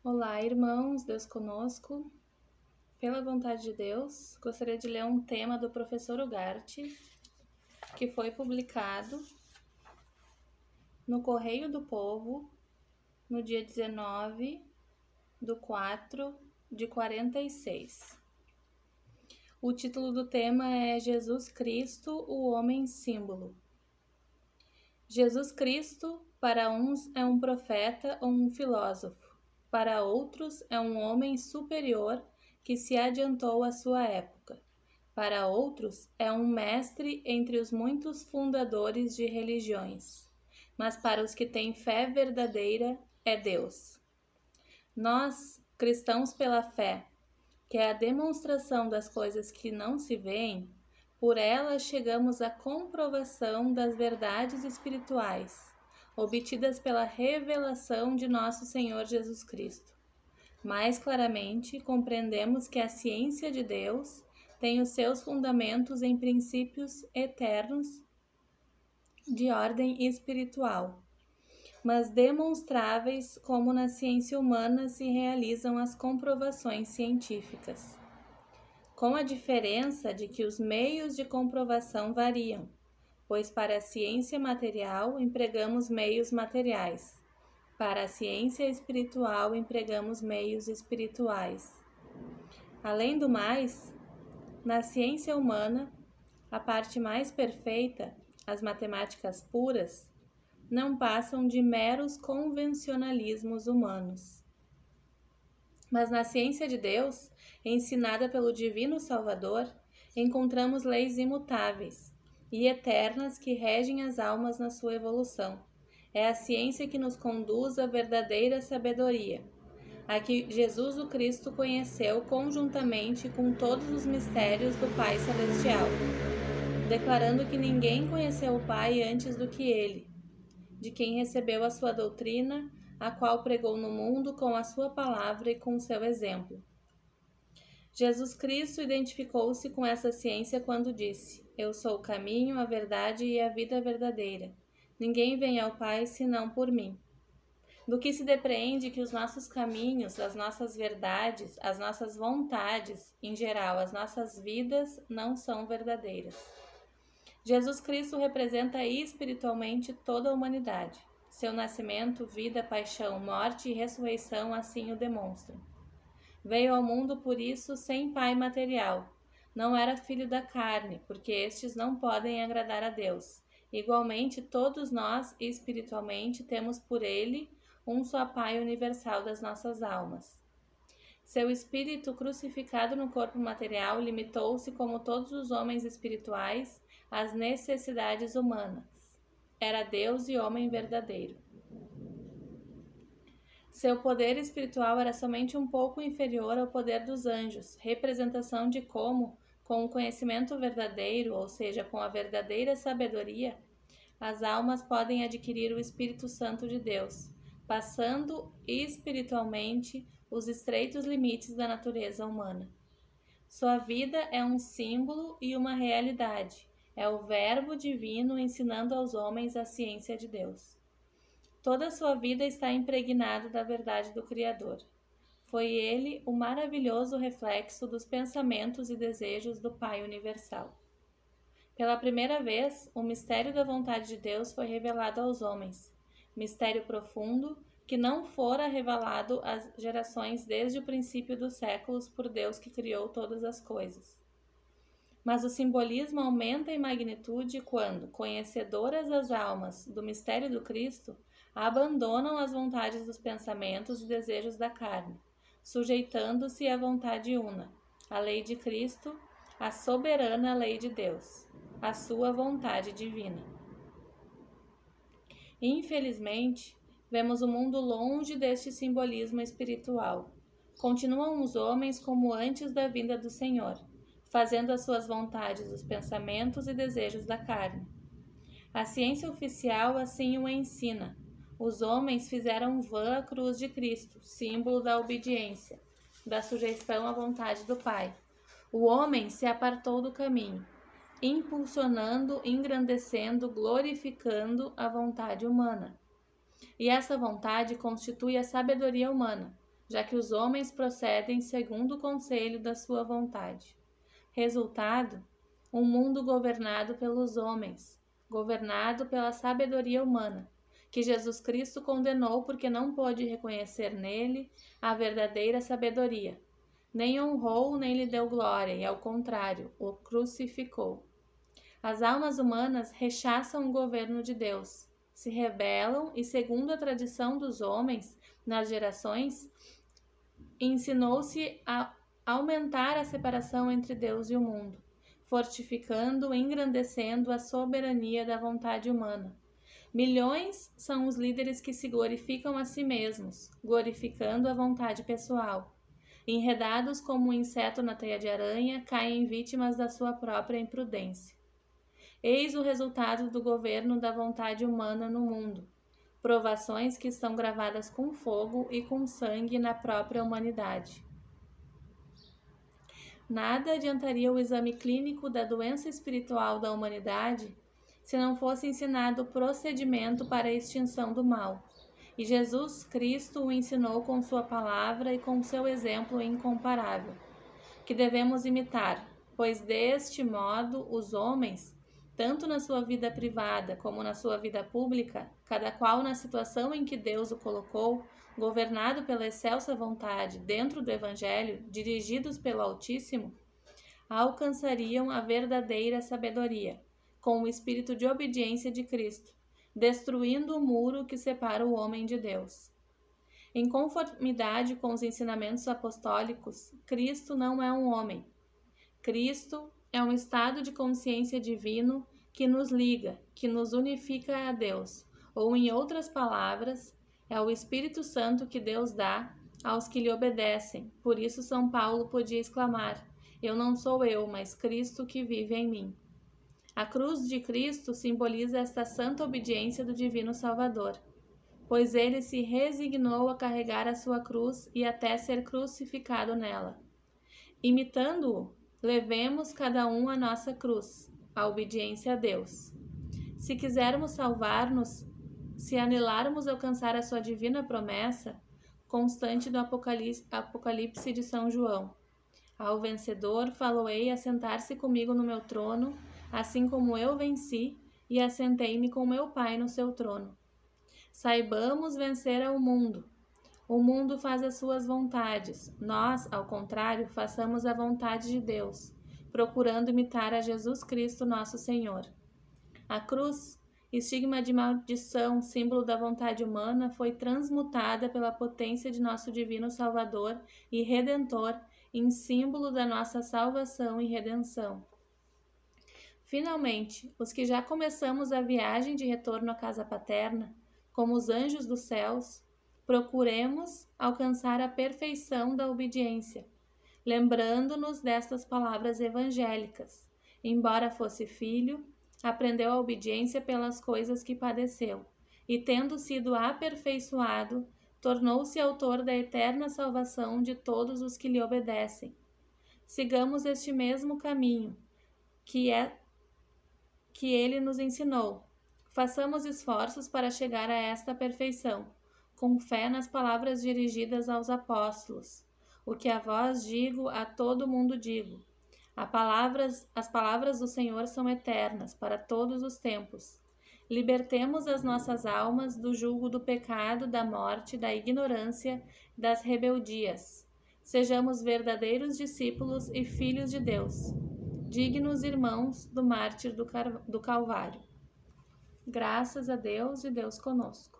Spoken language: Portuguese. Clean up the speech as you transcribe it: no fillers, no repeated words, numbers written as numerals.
Olá, irmãos, Deus conosco. Pela vontade de Deus, gostaria de ler um tema do professor Ugarte, que foi publicado no Correio do Povo, no dia 19/4/46. O título do tema é Jesus Cristo, o Homem Símbolo. Jesus Cristo, para uns, é um profeta ou um filósofo, para outros, é um homem superior que se adiantou à sua época. Para outros, é um mestre entre os muitos fundadores de religiões. Mas para os que têm fé verdadeira, é Deus. Nós, cristãos pela fé, que é a demonstração das coisas que não se veem, por ela chegamos à comprovação das verdades espirituais, obtidas pela revelação de nosso Senhor Jesus Cristo. Mais claramente, compreendemos que a ciência de Deus tem os seus fundamentos em princípios eternos de ordem espiritual, mas demonstráveis como na ciência humana se realizam as comprovações científicas, com a diferença de que os meios de comprovação variam, pois para a ciência material empregamos meios materiais, para a ciência espiritual empregamos meios espirituais. Além do mais, na ciência humana, a parte mais perfeita, as matemáticas puras, não passam de meros convencionalismos humanos. Mas na ciência de Deus, ensinada pelo Divino Salvador, encontramos leis imutáveis e eternas que regem as almas na sua evolução. É a ciência que nos conduz à verdadeira sabedoria, a que Jesus o Cristo conheceu conjuntamente com todos os mistérios do Pai Celestial, declarando que ninguém conheceu o Pai antes do que ele, de quem recebeu a sua doutrina, a qual pregou no mundo com a sua palavra e com o seu exemplo. Jesus Cristo identificou-se com essa ciência quando disse: Eu sou o caminho, a verdade e a vida verdadeira. Ninguém vem ao Pai senão por mim. Do que se depreende que os nossos caminhos, as nossas verdades, as nossas vontades, em geral, as nossas vidas, não são verdadeiras. Jesus Cristo representa espiritualmente toda a humanidade. Seu nascimento, vida, paixão, morte e ressurreição assim o demonstram. Veio ao mundo por isso sem pai material. Não era filho da carne, porque estes não podem agradar a Deus. Igualmente, todos nós, espiritualmente, temos por ele um só Pai universal das nossas almas. Seu espírito crucificado no corpo material limitou-se, como todos os homens espirituais, às necessidades humanas. Era Deus e homem verdadeiro. Seu poder espiritual era somente um pouco inferior ao poder dos anjos, representação de como, com o conhecimento verdadeiro, ou seja, com a verdadeira sabedoria, as almas podem adquirir o Espírito Santo de Deus, passando espiritualmente os estreitos limites da natureza humana. Sua vida é um símbolo e uma realidade. É o Verbo divino ensinando aos homens a ciência de Deus. Toda a sua vida está impregnada da verdade do Criador. Foi ele o maravilhoso reflexo dos pensamentos e desejos do Pai Universal. Pela primeira vez, o mistério da vontade de Deus foi revelado aos homens, mistério profundo que não fora revelado às gerações desde o princípio dos séculos por Deus que criou todas as coisas. Mas o simbolismo aumenta em magnitude quando, conhecedoras as almas do mistério do Cristo, abandonam as vontades dos pensamentos e desejos da carne, sujeitando-se à vontade una, a lei de Cristo, a soberana lei de Deus, a sua vontade divina. Infelizmente, vemos o mundo longe deste simbolismo espiritual. Continuam os homens como antes da vinda do Senhor, fazendo as suas vontades os pensamentos e desejos da carne. A ciência oficial assim o ensina. Os homens fizeram vã a cruz de Cristo, símbolo da obediência, da sujeição à vontade do Pai. O homem se apartou do caminho, impulsionando, engrandecendo, glorificando a vontade humana. E essa vontade constitui a sabedoria humana, já que os homens procedem segundo o conselho da sua vontade. Resultado: um mundo governado pelos homens, governado pela sabedoria humana, que Jesus Cristo condenou porque não pôde reconhecer nele a verdadeira sabedoria. Nem honrou, nem lhe deu glória, e ao contrário, o crucificou. As almas humanas rechaçam o governo de Deus, se rebelam e, segundo a tradição dos homens, nas gerações, ensinou-se a aumentar a separação entre Deus e o mundo, fortificando e engrandecendo a soberania da vontade humana. Milhões são os líderes que se glorificam a si mesmos, glorificando a vontade pessoal. Enredados como um inseto na teia de aranha, caem vítimas da sua própria imprudência. Eis o resultado do governo da vontade humana no mundo. Provações que estão gravadas com fogo e com sangue na própria humanidade. Nada adiantaria o exame clínico da doença espiritual da humanidade se não fosse ensinado o procedimento para a extinção do mal. E Jesus Cristo o ensinou com sua palavra e com seu exemplo incomparável, que devemos imitar, pois deste modo os homens, tanto na sua vida privada como na sua vida pública, cada qual na situação em que Deus o colocou, governado pela excelsa vontade dentro do Evangelho, dirigidos pelo Altíssimo, alcançariam a verdadeira sabedoria, com o espírito de obediência de Cristo, destruindo o muro que separa o homem de Deus. Em conformidade com os ensinamentos apostólicos, Cristo não é um homem. Cristo é um estado de consciência divino que nos liga, que nos unifica a Deus, ou em outras palavras, é o Espírito Santo que Deus dá aos que lhe obedecem. Por isso São Paulo podia exclamar: eu não sou eu, mas Cristo que vive em mim. A cruz de Cristo simboliza esta santa obediência do Divino Salvador, pois ele se resignou a carregar a sua cruz e até ser crucificado nela. Imitando-o, levemos cada um a nossa cruz, a obediência a Deus. Se quisermos salvar-nos, se anеlarmos alcançar a sua divina promessa, constante do Apocalipse de São João: ao vencedor faloei a sentar-se comigo no meu trono, assim como eu venci e assentei-me com meu Pai no seu trono. Saibamos vencer ao mundo. O mundo faz as suas vontades. Nós, ao contrário, façamos a vontade de Deus, procurando imitar a Jesus Cristo, nosso Senhor. A cruz, estigma de maldição, símbolo da vontade humana, foi transmutada pela potência de nosso divino Salvador e Redentor em símbolo da nossa salvação e redenção. Finalmente, os que já começamos a viagem de retorno à casa paterna, como os anjos dos céus, procuremos alcançar a perfeição da obediência, lembrando-nos destas palavras evangélicas. Embora fosse filho, aprendeu a obediência pelas coisas que padeceu, e tendo sido aperfeiçoado, tornou-se autor da eterna salvação de todos os que lhe obedecem. Sigamos este mesmo caminho, que ele nos ensinou. Façamos esforços para chegar a esta perfeição, com fé nas palavras dirigidas aos apóstolos. O que a vós digo, a todo mundo digo. As palavras do Senhor são eternas, para todos os tempos. Libertemos as nossas almas do jugo do pecado, da morte, da ignorância, das rebeldias. Sejamos verdadeiros discípulos e filhos de Deus, dignos irmãos do mártir do Calvário. Graças a Deus e Deus conosco.